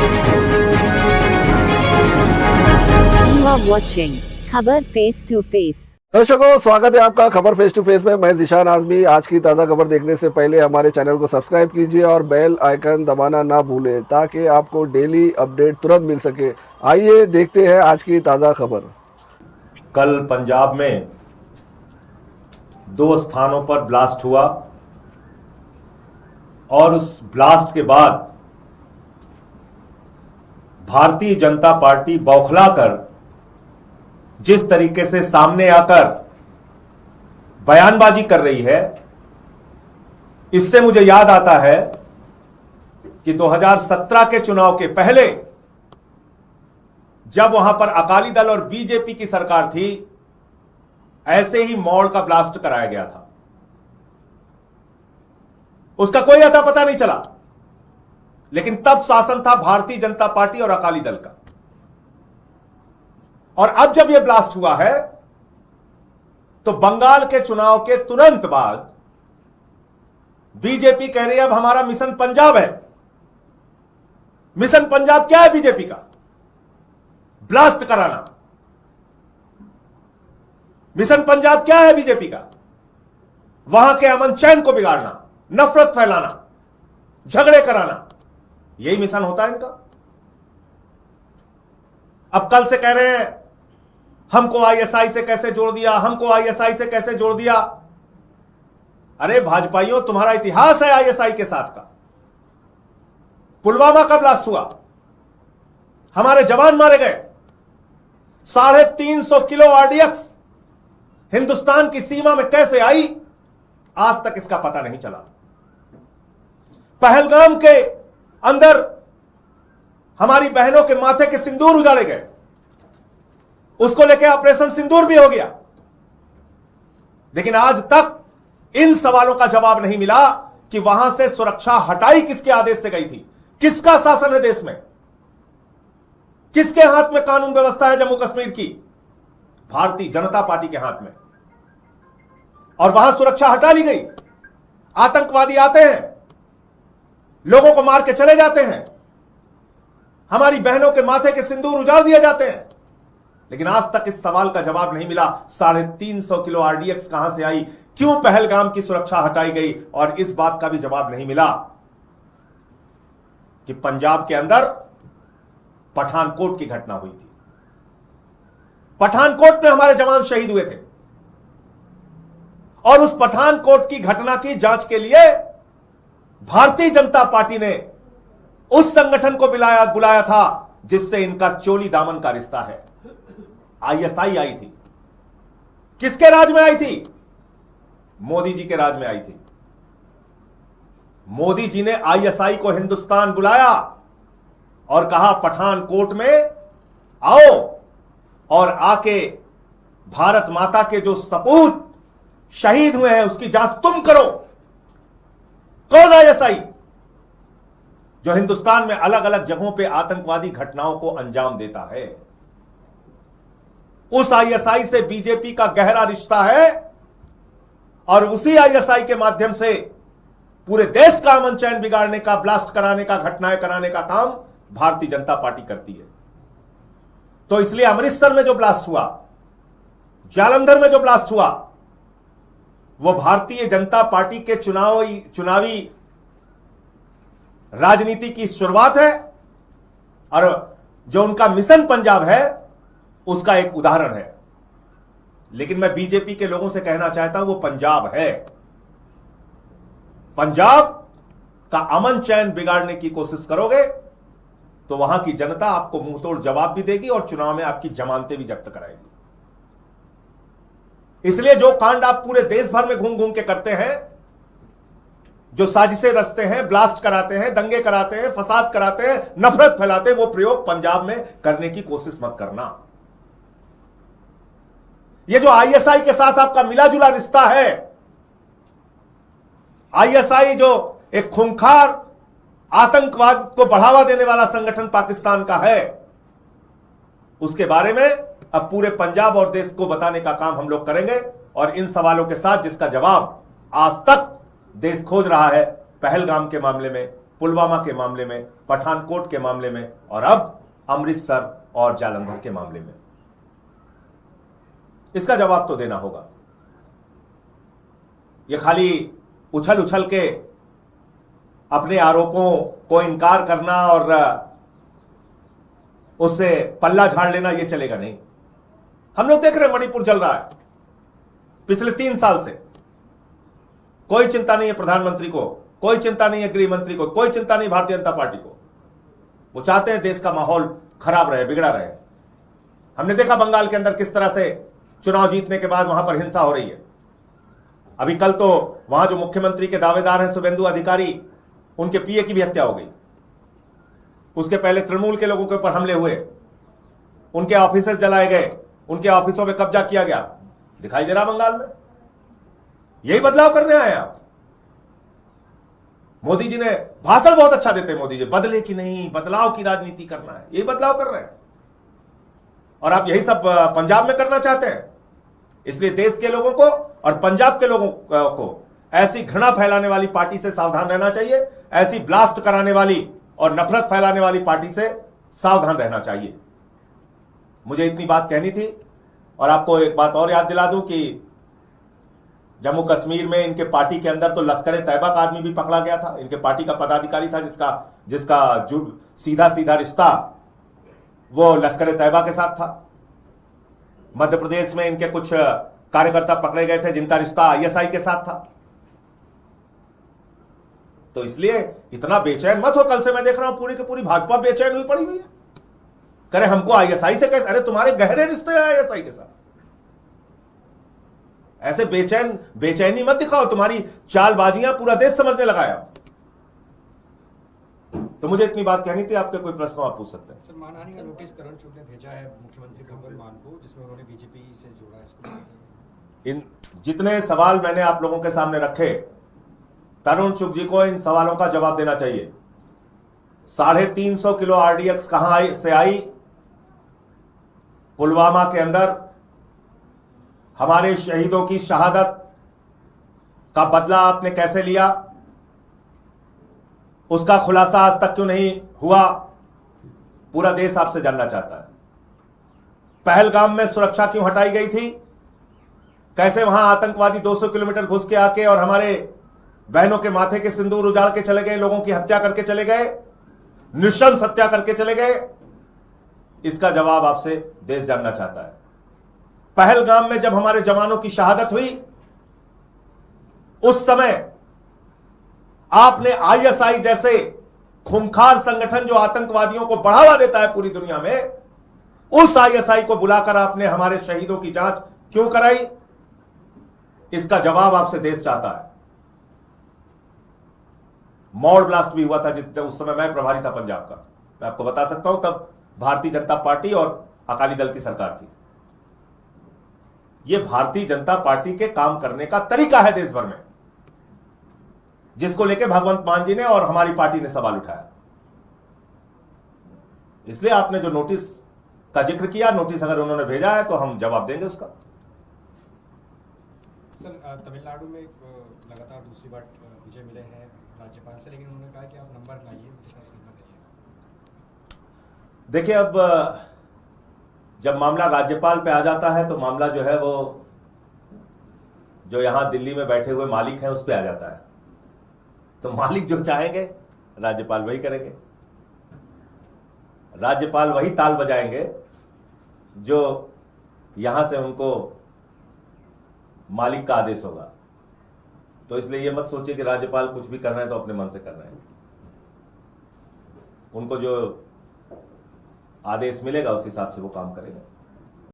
You are watching खबर face to face. दर्शकों, स्वागत है आपका खबर फेस टू फेस में। मैं ज़ीशान आज़मी। आज की ताज़ा खबर देखने से पहले हमारे चैनल को सब्सक्राइब कीजिए और बेल आइकन दबाना ना भूलें ताकि आपको डेली अपडेट तुरंत मिल सके। आइए देखते हैं आज की ताज़ा खबर। कल पंजाब में 2 स्थानों पर ब्लास्ट हुआ और उस ब्लास्ट के बाद भारतीय जनता पार्टी बौखलाकर जिस तरीके से सामने आकर बयानबाजी कर रही है, इससे मुझे याद आता है कि 2017 के चुनाव के पहले जब वहां पर अकाली दल और बीजेपी की सरकार थी, ऐसे ही मॉल का ब्लास्ट कराया गया था। उसका कोई अता पता नहीं चला, लेकिन तब शासन था भारतीय जनता पार्टी और अकाली दल का। और अब जब यह ब्लास्ट हुआ है तो बंगाल के चुनाव के तुरंत बाद बीजेपी कह रही है अब हमारा मिशन पंजाब है। मिशन पंजाब क्या है बीजेपी का? ब्लास्ट कराना। मिशन पंजाब क्या है बीजेपी का? वहां के अमन चैन को बिगाड़ना, नफरत फैलाना, झगड़े कराना, यही मिशन होता है इनका। अब कल से कह रहे हैं हमको आईएसआई से कैसे जोड़ दिया, हमको आईएसआई से कैसे जोड़ दिया। अरे भाजपाइयों, तुम्हारा इतिहास है आईएसआई के साथ का। पुलवामा का ब्लास्ट हुआ, हमारे जवान मारे गए। 350 किलो आरडीएक्स हिंदुस्तान की सीमा में कैसे आई, आज तक इसका पता नहीं चला। पहलगाम के अंदर हमारी बहनों के माथे के सिंदूर उजाड़े गए, उसको लेके ऑपरेशन सिंदूर भी हो गया, लेकिन आज तक इन सवालों का जवाब नहीं मिला कि वहां से सुरक्षा हटाई किसके आदेश से गई थी, किसका शासन है देश में, किसके हाथ में कानून व्यवस्था है जम्मू कश्मीर की? भारतीय जनता पार्टी के हाथ में। और वहां सुरक्षा हटा ली गई। आतंकवादी आते हैं, लोगों को मार के चले जाते हैं, हमारी बहनों के माथे के सिंदूर उजाड़ दिए जाते हैं, लेकिन आज तक इस सवाल का जवाब नहीं मिला 350 किलो आरडीएक्स कहां से आई, क्यों पहलगाम की सुरक्षा हटाई गई। और इस बात का भी जवाब नहीं मिला कि पंजाब के अंदर पठानकोट की घटना हुई थी। पठानकोट में हमारे जवान शहीद हुए थे और उस पठानकोट की घटना की जांच के लिए भारतीय जनता पार्टी ने उस संगठन को बुलाया था जिससे इनका चोली दामन का रिश्ता है। आईएसआई आई थी। किसके राज में आई थी? मोदी जी के राज में आई थी। मोदी जी ने आईएसआई को हिंदुस्तान बुलाया और कहा पठानकोट में आओ और आके भारत माता के जो सपूत शहीद हुए हैं उसकी जांच तुम करो। कौन आईएसआई? जो हिंदुस्तान में अलग अलग जगहों पे आतंकवादी घटनाओं को अंजाम देता है। उस आईएसआई से बीजेपी का गहरा रिश्ता है और उसी आईएसआई के माध्यम से पूरे देश का अमन चैन बिगाड़ने का, ब्लास्ट कराने का, घटनाएं कराने का काम भारतीय जनता पार्टी करती है। तो इसलिए अमृतसर में जो ब्लास्ट हुआ, जालंधर में जो ब्लास्ट हुआ, वो भारतीय जनता पार्टी के चुनावी राजनीति की शुरुआत है और जो उनका मिशन पंजाब है उसका एक उदाहरण है। लेकिन मैं बीजेपी के लोगों से कहना चाहता हूं वो पंजाब है। पंजाब का अमन चैन बिगाड़ने की कोशिश करोगे तो वहां की जनता आपको मुंहतोड़ जवाब भी देगी और चुनाव में आपकी जमानतें भी जब्त कराएगी। इसलिए जो कांड आप पूरे देश भर में घूम घूम के करते हैं, जो साजिशें रचते हैं, ब्लास्ट कराते हैं, दंगे कराते हैं, फसाद कराते हैं, नफरत फैलाते हैं, वो प्रयोग पंजाब में करने की कोशिश मत करना। ये जो आईएसआई के साथ आपका मिला जुला रिश्ता है, आईएसआई जो एक खूंखार आतंकवाद को बढ़ावा देने वाला संगठन पाकिस्तान का है, उसके बारे में अब पूरे पंजाब और देश को बताने का काम हम लोग करेंगे। और इन सवालों के साथ जिसका जवाब आज तक देश खोज रहा है, पहलगाम के मामले में पुलवामा के मामले में, पठानकोट के मामले में और अब अमृतसर और जालंधर के मामले में। इसका जवाब तो देना होगा। ये खाली उछल उछल के अपने आरोपों को इनकार करना और उससे पल्ला झाड़ लेना ये चलेगा नहीं। हम लोग देख रहे हैं मणिपुर जल रहा है पिछले 3 साल से। कोई चिंता नहीं है प्रधानमंत्री को, कोई चिंता नहीं है गृह मंत्री को, कोई चिंता नहीं भारतीय जनता पार्टी को। वो चाहते हैं देश का माहौल खराब रहे, बिगड़ा रहे। हमने देखा बंगाल के अंदर किस तरह से चुनाव जीतने के बाद वहां पर हिंसा हो रही है। अभी कल तो वहां जो मुख्यमंत्री के दावेदार हैं शुभेंदु अधिकारी, उनके पीए की भी हत्या हो गई। उसके पहले तृणमूल के लोगों के ऊपर हमले हुए, उनके ऑफिस जलाए गए, उनके ऑफिसों में कब्जा किया गया। दिखाई दे रहा बंगाल में। यही बदलाव करने आए आप। मोदी जी ने भाषण बहुत अच्छा देते हैं। मोदी जी बदले की नहीं, बदलाव की राजनीति करना है, यही बदलाव कर रहे हैं। और आप यही सब पंजाब में करना चाहते हैं। इसलिए देश के लोगों को और पंजाब के लोगों को ऐसी घृणा फैलाने वाली पार्टी से सावधान रहना चाहिए। ऐसी ब्लास्ट कराने वाली और नफरत फैलाने वाली पार्टी से सावधान रहना चाहिए। मुझे इतनी बात कहनी थी। और आपको एक बात और याद दिला दूं कि जम्मू कश्मीर में इनके पार्टी के अंदर तो लश्कर तैयबा का आदमी भी पकड़ा गया था। इनके पार्टी का पदाधिकारी था जिसका सीधा सीधा रिश्ता वो लश्कर तैयबा के साथ था। मध्य प्रदेश में इनके कुछ कार्यकर्ता पकड़े गए थे जिनका रिश्ता आईएसआई के साथ था। तो इसलिए इतना बेचैन मत हो। कल से मैं देख रहा हूं पूरी की पूरी भाजपा बेचैन हुई पड़ी हुई है। करे हमको आईएसआई से कैसे? अरे तुम्हारे गहरे रिश्ते हैं आईएसआई के साथ। ऐसे बेचैनी मत दिखाओ। तुम्हारी चालबाजियां पूरा देश समझने लगा है। तो मुझे इतनी बात कहनी थी। आपके कोई प्रश्न आप पूछ सकते हैं। सर, मानहानि का नोटिस तरुण चुग ने भेजा है मुख्यमंत्री भगवंत मान को, जिसमें उन्होंने बीजेपी से जोड़ा है इसको। इन जितने सवाल मैंने आप लोगों के सामने रखे, तरुण चुग जी को इन सवालों का जवाब देना चाहिए। 350 किलो आरडीएक्स कहां से आई? पुलवामा के अंदर हमारे शहीदों की शहादत का बदला आपने कैसे लिया? उसका खुलासा आज तक क्यों नहीं हुआ? पूरा देश आपसे जानना चाहता है। पहलगाम में सुरक्षा क्यों हटाई गई थी? कैसे वहां आतंकवादी 200 किलोमीटर घुस के आके और हमारे बहनों के माथे के सिंदूर उजाड़ के चले गए, लोगों की हत्या करके चले गए, नृशंस हत्या करके चले गए? इसका जवाब आपसे देश जानना चाहता है। पहलगाम में जब हमारे जवानों की शहादत हुई, उस समय आपने आईएसआई जैसे खूंखार संगठन जो आतंकवादियों को बढ़ावा देता है पूरी दुनिया में, उस आईएसआई को बुलाकर आपने हमारे शहीदों की जांच क्यों कराई? इसका जवाब आपसे देश चाहता है। मॉड ब्लास्ट भी हुआ था उस समय मैं प्रभारी था पंजाब का। मैं आपको बता सकता हूं, तब भारतीय जनता पार्टी और अकाली दल की सरकार थी। यह भारतीय जनता पार्टी के काम करने का तरीका है देश भर में, जिसको लेकर भगवंत मान जी ने और हमारी पार्टी ने सवाल उठाया। इसलिए आपने जो नोटिस का जिक्र किया, नोटिस अगर उन्होंने भेजा है तो हम जवाब देंगे उसका। सर, तमिलनाडु में लगातार दूसरी बार विजय मिले हैं राज्यपाल से, लेकिन उन्होंने कहा कि आप नंबर लाइए, नंबर लाइए। देखिए, अब जब मामला राज्यपाल पे आ जाता है तो मामला जो है वो जो यहां दिल्ली में बैठे हुए मालिक हैं उस पे आ जाता है। तो मालिक जो चाहेंगे राज्यपाल वही करेंगे। राज्यपाल वही ताल बजाएंगे जो यहां से उनको मालिक का आदेश होगा। तो इसलिए ये मत सोचिए कि राज्यपाल कुछ भी कर रहे हैं तो अपने मन से कर रहे हैं। उनको जो आदेश मिलेगा उस हिसाब से वो काम करेंगे।